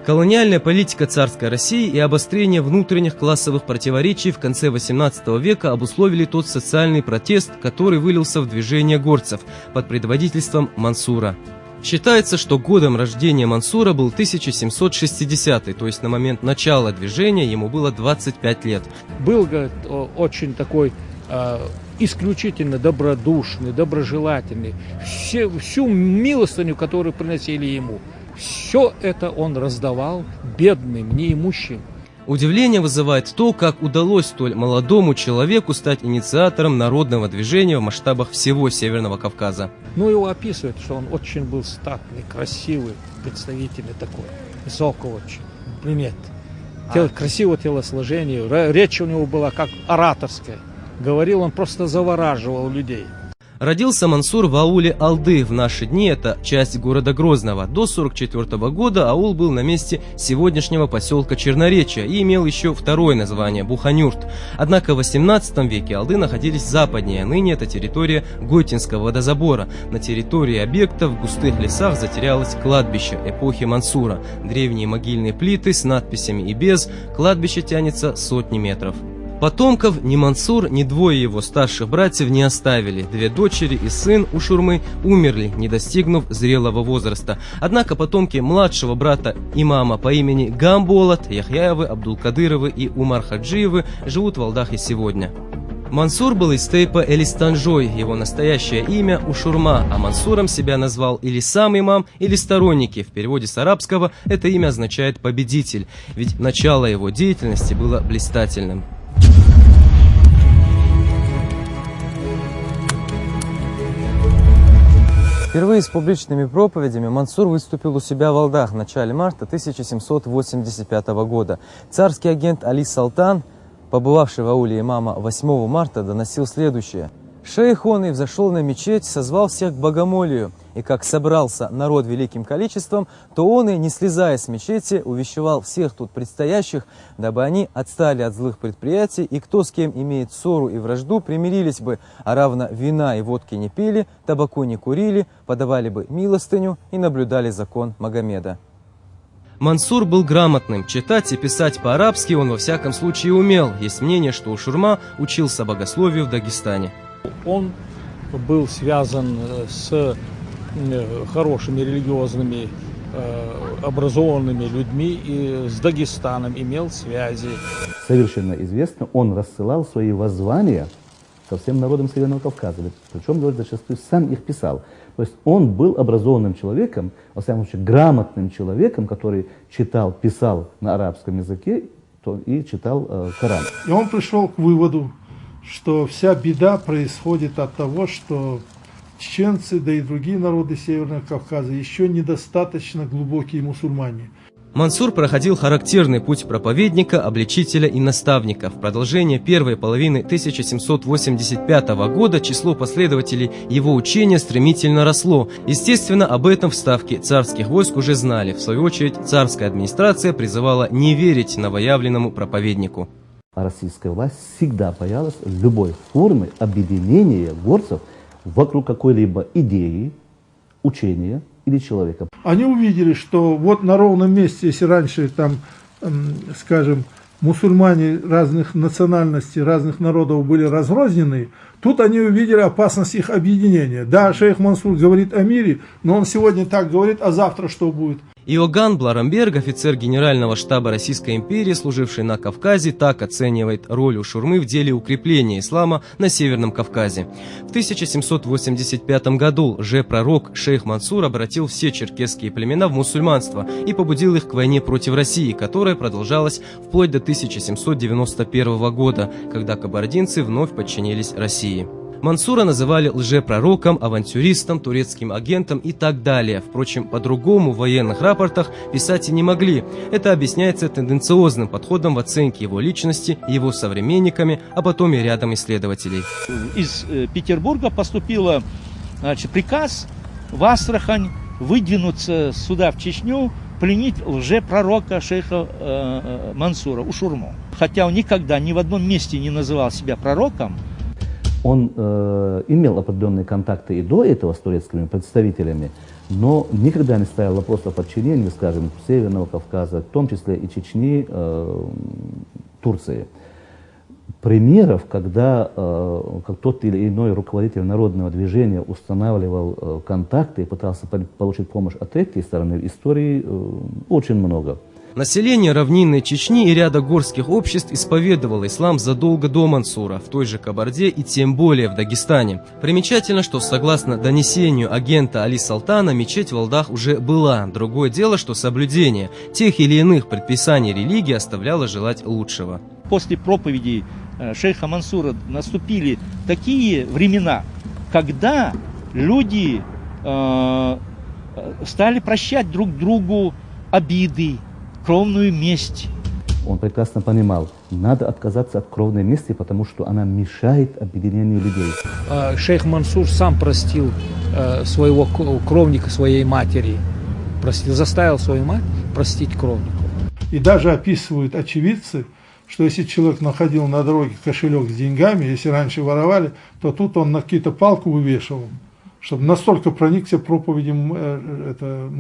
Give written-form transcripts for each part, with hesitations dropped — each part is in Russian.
Колониальная политика царской России и обострение внутренних классовых противоречий в конце XVIII века обусловили тот социальный протест, который вылился в движение горцев под предводительством Мансура. Считается, что годом рождения Мансура был 1760, то есть на момент начала движения ему было 25 лет. Был, говорит, очень такой исключительно добродушный, доброжелательный. Всю милостыню, которую приносили ему, все это он раздавал бедным, неимущим. Удивление вызывает то, как удалось столь молодому человеку стать инициатором народного движения в масштабах всего Северного Кавказа. Ну, его описывают, что он очень был статный, красивый, представительный такой, высокий очень, примет. Красивое телосложение, речь у него была как ораторская. Говорил, он просто завораживал людей. Родился Мансур в ауле Алды, в наши дни это часть города Грозного. До 1944 года аул был на месте сегодняшнего поселка Черноречья и имел еще второе название – Буханюрт. Однако в XVIII веке Алды находились западнее, ныне это территория Гойтинского водозабора. На территории объекта в густых лесах затерялось кладбище эпохи Мансура. Древние могильные плиты с надписями и без, кладбище тянется сотни метров. Потомков ни Мансур, ни двое его старших братьев не оставили. Две дочери и сын у Шурмы умерли, не достигнув зрелого возраста. Однако потомки младшего брата имама по имени Гамболат, Яхьяевы, Абдулкадыровы и Умар Хаджиевы живут в Алдахе сегодня. Мансур был из тейпа Элистанжой, его настоящее имя Ушурма, а Мансуром себя назвал или сам имам, или сторонники. В переводе с арабского это имя означает «победитель», ведь начало его деятельности было блистательным. Впервые с публичными проповедями Мансур выступил у себя в Алдах в начале марта 1785 года. Царский агент Али Салтан, побывавший в ауле имама 8 марта, доносил следующее. Шейх он и взошел на мечеть, созвал всех к богомолию, и как собрался народ великим количеством, то он и, не слезая с мечети, увещевал всех тут предстоящих, дабы они отстали от злых предприятий, и кто с кем имеет ссору и вражду, примирились бы, а равно вина и водки не пили, табаку не курили, подавали бы милостыню и наблюдали закон Магомеда. Мансур был грамотным, читать и писать по-арабски он во всяком случае умел. Есть мнение, что Ушурма учился богословию в Дагестане. Он был связан с хорошими религиозными, образованными людьми и с Дагестаном имел связи. Совершенно известно, он рассылал свои воззвания ко всем народам Северного Кавказа. Причем, говорит, зачастую сам их писал. То есть он был образованным человеком, во всяком случае грамотным человеком, который читал, писал на арабском языке и читал Коран. И он пришел к выводу, что вся беда происходит от того, что чеченцы, да и другие народы Северного Кавказа еще недостаточно глубокие мусульмане. Мансур проходил характерный путь проповедника, обличителя и наставника. В продолжение первой половины 1785 года число последователей его учения стремительно росло. Естественно, об этом в ставке царских войск уже знали. В свою очередь, царская администрация призывала не верить новоявленному проповеднику. Российская власть всегда боялась любой формы объединения горцев вокруг какой-либо идеи, учения или человека. Они увидели, что вот на ровном месте, если раньше там, скажем, мусульмане разных национальностей, разных народов были разрознены, тут они увидели опасность их объединения. Да, шейх Мансур говорит о мире, но он сегодня так говорит, а завтра что будет? Иоганн Бларамберг, офицер Генерального штаба Российской империи, служивший на Кавказе, так оценивает роль Ушурмы в деле укрепления ислама на Северном Кавказе. В 1785 году лжепророк шейх Мансур обратил все черкесские племена в мусульманство и побудил их к войне против России, которая продолжалась вплоть до 1791 года, когда кабардинцы вновь подчинились России. Мансура называли лжепророком, авантюристом, турецким агентом и так далее. Впрочем, по-другому в военных рапортах писать и не могли. Это объясняется тенденциозным подходом в оценке его личности, его современниками, а потом и рядом исследователей. Из Петербурга поступил приказ в Астрахань выдвинуться сюда, в Чечню, пленить лжепророка шейха Мансура, Ушурму. Хотя он никогда ни в одном месте не называл себя пророком. Он имел определенные контакты и до этого с турецкими представителями, но никогда не ставил вопрос о подчинении, скажем, Северного Кавказа, в том числе и Чечни, Турции. Примеров, когда как тот или иной руководитель народного движения устанавливал контакты и пытался получить помощь от третьей стороны, в истории очень много. Население равнинной Чечни и ряда горских обществ исповедовало ислам задолго до Мансура, в той же Кабарде и тем более в Дагестане. Примечательно, что согласно донесению агента Али Салтана, мечеть в Алдах уже была. Другое дело, что соблюдение тех или иных предписаний религии оставляло желать лучшего. После проповедей шейха Мансура наступили такие времена, когда люди стали прощать друг другу обиды, кровную месть. Он прекрасно понимал, надо отказаться от кровной мести, потому что она мешает объединению людей. Шейх Мансур сам простил своего кровника, своей матери. Заставил свою мать простить кровнику. И даже описывают очевидцы, что если человек находил на дороге кошелек с деньгами, если раньше воровали, то тут он на какие-то палку вывешивал, чтобы настолько проникся проповедям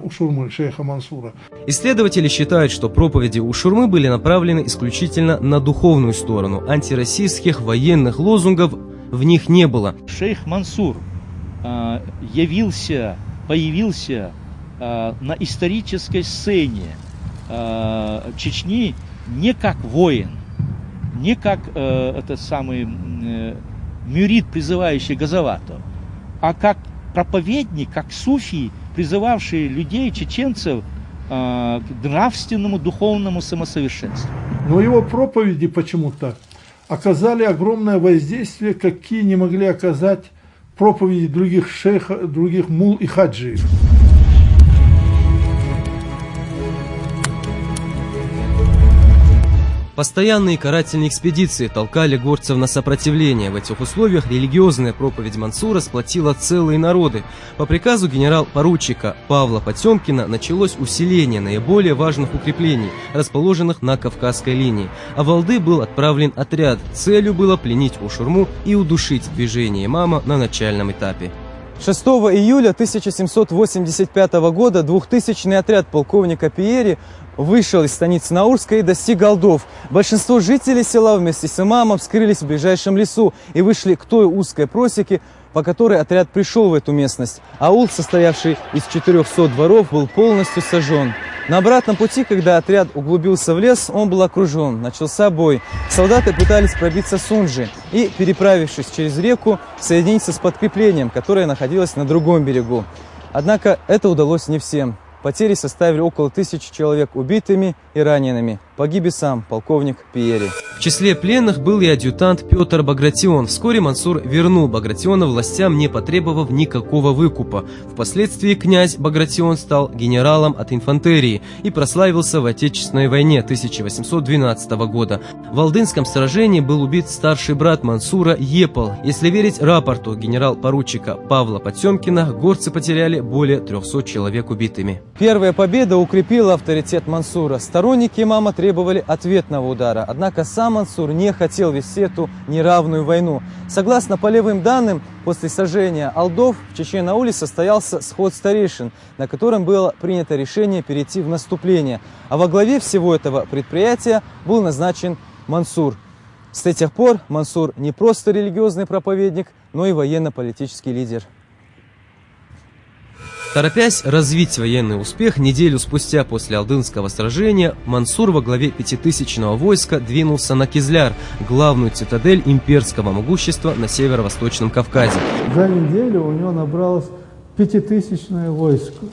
Ушурмы, шейха Мансура. Исследователи считают, что проповеди Ушурмы были направлены исключительно на духовную сторону. Антироссийских военных лозунгов в них не было. Шейх Мансур появился на исторической сцене Чечни не как воин, не как мюрид, призывающий Газавату, а как проповедник, как суфий, призывавший людей, чеченцев, к нравственному, духовному самосовершенству. Но его проповеди почему-то оказали огромное воздействие, какие не могли оказать проповеди других шейхов, других мул и хаджиев. Постоянные карательные экспедиции толкали горцев на сопротивление. В этих условиях религиозная проповедь Мансура сплотила целые народы. По приказу генерал-поручика Павла Потемкина началось усиление наиболее важных укреплений, расположенных на Кавказской линии. А в Алды был отправлен отряд. Целью было пленить Ушурму и удушить движение имама на начальном этапе. 6 июля 1785 года 2000-й отряд полковника Пиери вышел из станицы Наурской и достиг Алдов. Большинство жителей села вместе с имамом скрылись в ближайшем лесу и вышли к той узкой просеке, по которой отряд пришел в эту местность. Аул, состоявший из 400 дворов, был полностью сожжен. На обратном пути, когда отряд углубился в лес, он был окружен. Начался бой. Солдаты пытались пробиться с Унжи и, переправившись через реку, соединиться с подкреплением, которое находилось на другом берегу. Однако это удалось не всем. Потери составили около 1000 человек убитыми и ранеными. Погиб и сам полковник Пиери. В числе пленных был и адъютант Петр Багратион. Вскоре Мансур вернул Багратиона властям, не потребовав никакого выкупа. Впоследствии князь Багратион стал генералом от инфантерии и прославился в Отечественной войне 1812 года. В Алдынском сражении был убит старший брат Мансура Епал. Если верить рапорту генерал-поручика Павла Потемкина, горцы потеряли более 300 человек убитыми. Первая победа укрепила авторитет Мансура. Сторонники имама требовали ответного удара. Однако сам Мансур не хотел вести эту неравную войну. Согласно полевым данным, после сожжения Алдов в Чечен-Ауле состоялся сход старейшин, на котором было принято решение перейти в наступление. А во главе всего этого предприятия был назначен Мансур. С тех пор Мансур не просто религиозный проповедник, но и военно-политический лидер. Торопясь развить военный успех, неделю спустя после Алдынского сражения Мансур во главе 5000-го войска двинулся на Кизляр, главную цитадель имперского могущества на северо-восточном Кавказе. За неделю у него набралось 5000-е войско.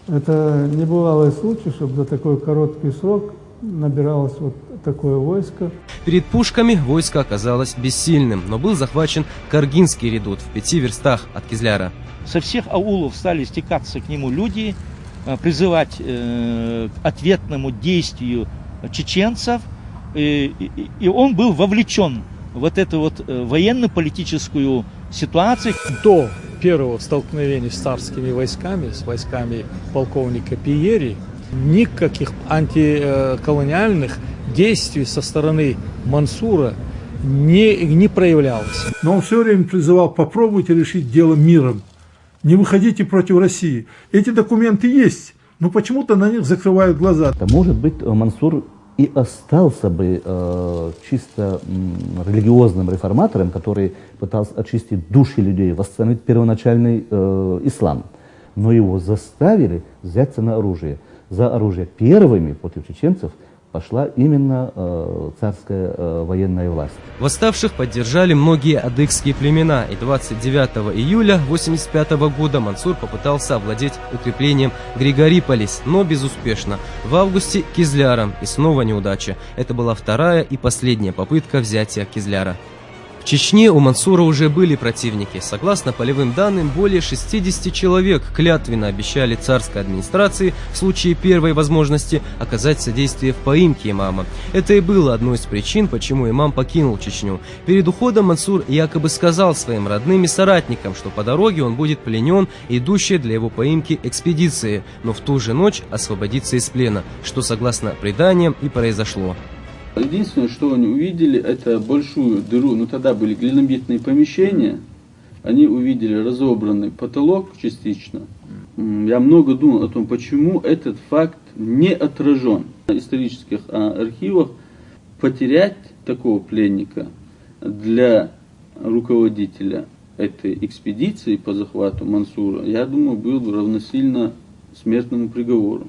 Это небывалый случай, чтобы за такой короткий срок набиралось вот такое войско. Перед пушками войско оказалось бессильным, но был захвачен Каргинский редут в 5 верстах от Кизляра. Со всех аулов стали стекаться к нему люди, призывать к ответному действию чеченцев, и он был вовлечен в вот эту вот военно-политическую ситуацию. До первого столкновения с царскими войсками, с войсками полковника Пиери, никаких антиколониальных действий со стороны Мансура не проявлялось. Но он все время призывал: попробуйте решить дело миром. не выходите против России. Эти документы есть, но почему-то на них закрывают глаза. Может быть, Мансур и остался бы чисто религиозным реформатором, который пытался очистить души людей, восстановить первоначальный ислам. Но его заставили взяться на оружие. За оружие первыми против чеченцев пошла именно царская военная власть. Восставших поддержали многие адыгские племена, и 29 июля 1985 года Мансур попытался овладеть укреплением Григориполис, но безуспешно. В августе Кизляром, и снова неудача. Это была вторая и последняя попытка взятия Кизляра. В Чечне у Мансура уже были противники. Согласно полевым данным, более 60 человек клятвенно обещали царской администрации в случае первой возможности оказать содействие в поимке имама. Это и было одной из причин, почему имам покинул Чечню. Перед уходом Мансур якобы сказал своим родным и соратникам, что по дороге он будет пленен идущей для его поимки экспедиции, но в ту же ночь освободится из плена, что согласно преданиям и произошло. Единственное, что они увидели, это большую дыру, ну тогда были глинобитные помещения, они увидели разобранный потолок частично. Я много думал о том, почему этот факт не отражен в исторических архивах. Потерять такого пленника для руководителя этой экспедиции по захвату Мансура, я думаю, был бы равносильно смертному приговору.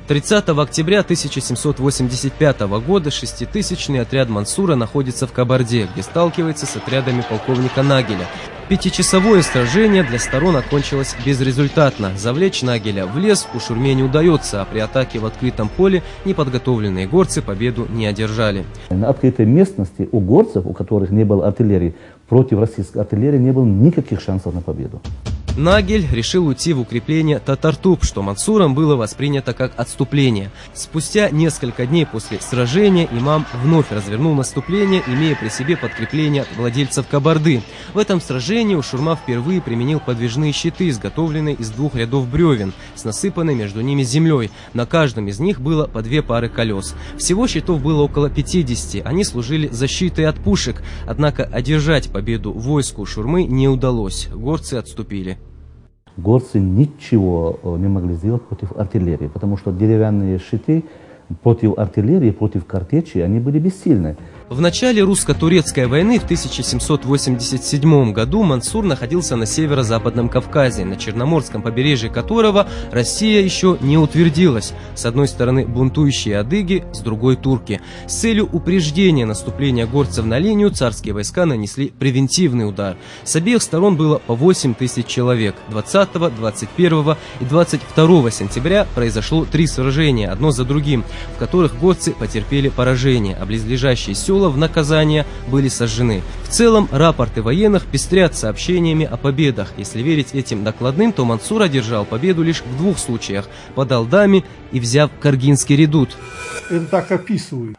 30 октября 1785 года 6-тысячный отряд Мансура находится в Кабарде, где сталкивается с отрядами полковника Нагеля. Пятичасовое сражение для сторон окончилось безрезультатно. Завлечь Нагеля в лес у Шурме не удается, а при атаке в открытом поле неподготовленные горцы победу не одержали. На открытой местности у горцев, у которых не было артиллерии, против российской артиллерии не было никаких шансов на победу. Нагель решил уйти в укрепление Татартуб, что Мансуром было воспринято как отступление. Спустя несколько дней после сражения имам вновь развернул наступление, имея при себе подкрепление от владельцев Кабарды. В этом сражении Ушурма впервые применил подвижные щиты, изготовленные из 2 рядов бревен, с насыпанной между ними землей. На каждом из них было по 2 пары колес. Всего щитов было около 50, они служили защитой от пушек. Однако одержать победу войску Шурмы не удалось, горцы отступили. Горцы ничего не могли сделать против артиллерии, потому что деревянные щиты против артиллерии, против картечи, они были бессильны. В начале русско-турецкой войны в 1787 году Мансур находился на северо-западном Кавказе, на Черноморском побережье которого Россия еще не утвердилась. С одной стороны бунтующие адыги, с другой турки. С целью упреждения наступления горцев на линию царские войска нанесли превентивный удар. С обеих сторон было по 8 тысяч человек. 20, 21 и 22 сентября произошло 3 сражения, одно за другим, в которых горцы потерпели поражение, а близлежащие села в наказание были сожжены. В целом, рапорты военных пестрят сообщениями о победах. Если верить этим докладным, то Мансур одержал победу лишь в 2 случаях – под Алдами и взяв Каргинский редут. Это так описывают.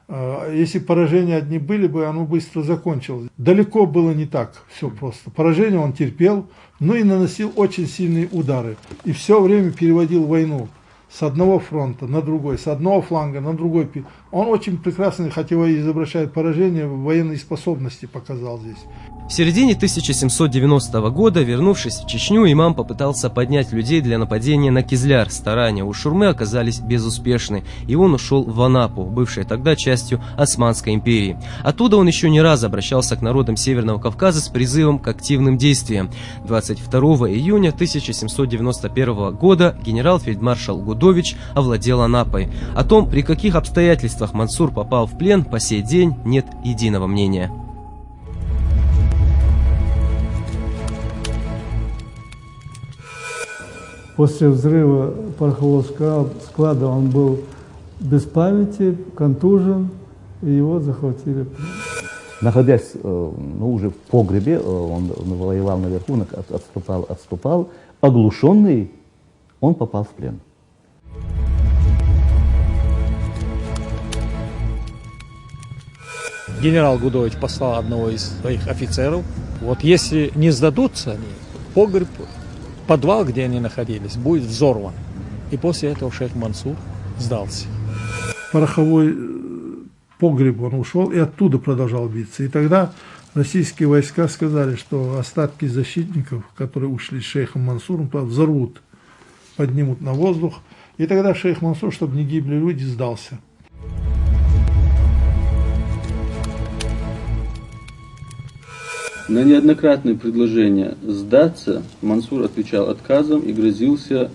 Если поражения одни были бы, оно быстро закончилось. Далеко было не так все просто. Поражение он терпел, но и наносил очень сильные удары. И все время переводил войну с одного фронта на другой, с одного фланга на другой. Он очень прекрасно, хотя и изображает поражение, военной способности показал здесь. В середине 1790 года, вернувшись в Чечню, имам попытался поднять людей для нападения на Кизляр. Старания у Шурмы оказались безуспешны, и он ушел в Анапу, бывшей тогда частью Османской империи. Оттуда он еще не раз обращался к народам Северного Кавказа с призывом к активным действиям. 22 июня 1791 года генерал-фельдмаршал Гудович овладел Анапой. О том, при каких обстоятельствах Мансур попал в плен, по сей день нет единого мнения. После взрыва порохового склада он был без памяти, контужен, и его захватили. Находясь уже в погребе, он воевал наверху, отступал, оглушенный, он попал в плен. Генерал Гудович послал одного из своих офицеров. Вот если не сдадутся они, погреб, подвал, где они находились, будет взорван. И после этого шейх Мансур сдался. Пороховой погреб он ушел и оттуда продолжал биться. И тогда российские войска сказали, что остатки защитников, которые ушли с шейхом Мансуром, взорвут, поднимут на воздух. И тогда шейх Мансур, чтобы не гибли люди, сдался. На неоднократные предложения сдаться Мансур отвечал отказом и грозился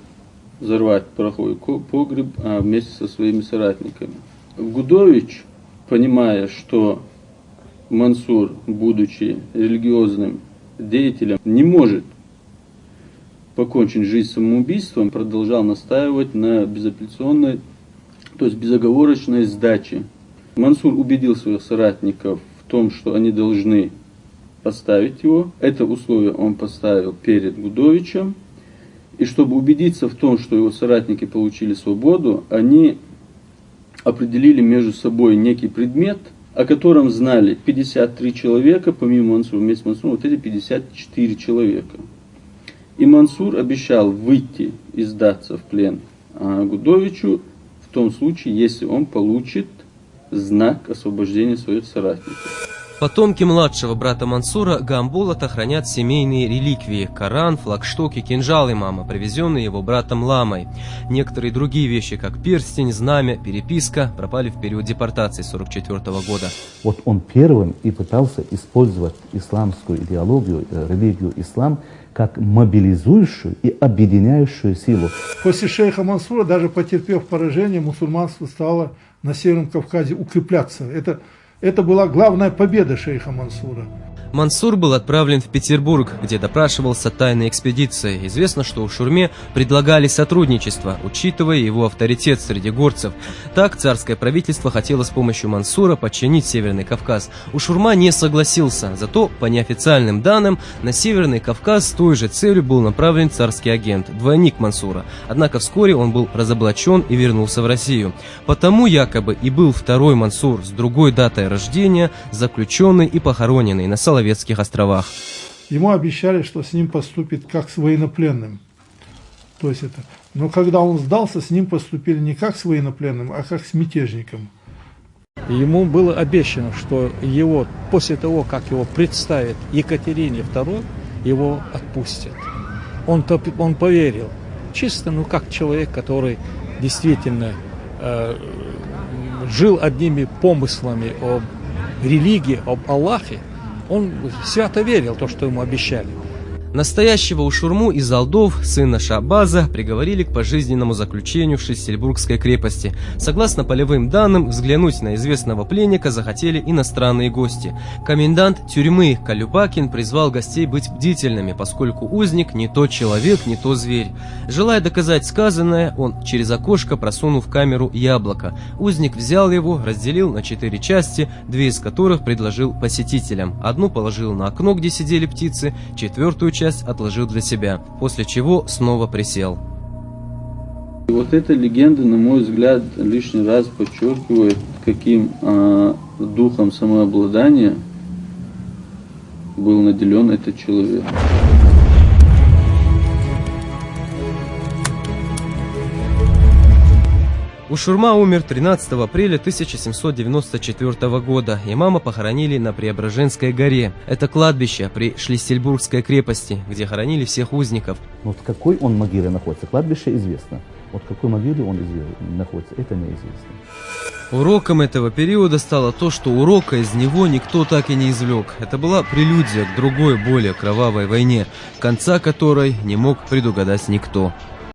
взорвать пороховой погреб вместе со своими соратниками. Гудович, понимая, что Мансур, будучи религиозным деятелем, не может покончить жизнь самоубийством, продолжал настаивать на безапелляционной, то есть безоговорочной сдаче. Мансур убедил своих соратников в том, что они должны поставить его. Это условие он поставил перед Гудовичем. И чтобы убедиться в том, что его соратники получили свободу, они определили между собой некий предмет, о котором знали 53 человека, помимо Мансура, вместе с Мансуром, вот эти 54 человека. И Мансур обещал выйти и сдаться в плен Гудовичу в том случае, если он получит знак освобождения своих соратников. Потомки младшего брата Мансура Гамболата хранят семейные реликвии – Коран, флагшток и кинжал имама, привезенные его братом Ламой. Некоторые другие вещи, как перстень, знамя, переписка, пропали в период депортации 1944 года. Вот он первым и пытался использовать исламскую идеологию, религию ислам, как мобилизующую и объединяющую силу. После шейха Мансура, даже потерпев поражение, мусульманство стало на Северном Кавказе укрепляться. Это была главная победа шейха Мансура. Мансур был отправлен в Петербург, где допрашивался тайной экспедицией. Известно, что у Шурме предлагали сотрудничество, учитывая его авторитет среди горцев. Так царское правительство хотело с помощью Мансура подчинить Северный Кавказ. Ушурма не согласился, зато, по неофициальным данным, на Северный Кавказ с той же целью был направлен царский агент, двойник Мансура. Однако вскоре он был разоблачен и вернулся в Россию. Потому якобы и был второй Мансур с другой датой рождения, заключенный и похороненный на Соловецких островах. Ему обещали, что с ним поступит как с военнопленным. То есть это. Но когда он сдался, с ним поступили не как с военнопленным, а как с мятежником. Ему было обещано, что его, после того, как его представят Екатерине II, его отпустят. Он поверил. Чисто, как человек, который действительно жил одними помыслами об религии, об Аллахе. Он свято верил в то, что ему обещали. Настоящего Ушурму из Алдов, сына Шабаза, приговорили к пожизненному заключению в Шлиссельбургской крепости. Согласно полевым данным, взглянуть на известного пленника захотели иностранные гости. Комендант тюрьмы Колюбакин призвал гостей быть бдительными, поскольку узник не то человек, не то зверь. Желая доказать сказанное, он через окошко просунул в камеру яблоко. Узник взял его, разделил на 4 части, 2 из которых предложил посетителям. Одну положил на окно, где сидели птицы, 4-ю часть отложил для себя, после чего снова присел. И вот эта легенда, на мой взгляд, лишний раз подчеркивает, каким духом самообладания был наделен этот человек. Ушурма умер 13 апреля 1794 года. Имама похоронили на Преображенской горе. Это кладбище при Шлиссельбургской крепости, где хоронили всех узников. Вот в какой он могиле находится, кладбище известно. Вот в какой могиле он находится, это неизвестно. Уроком этого периода стало то, что урока из него никто так и не извлек. Это была прелюдия к другой, более кровавой войне, конца которой не мог предугадать никто.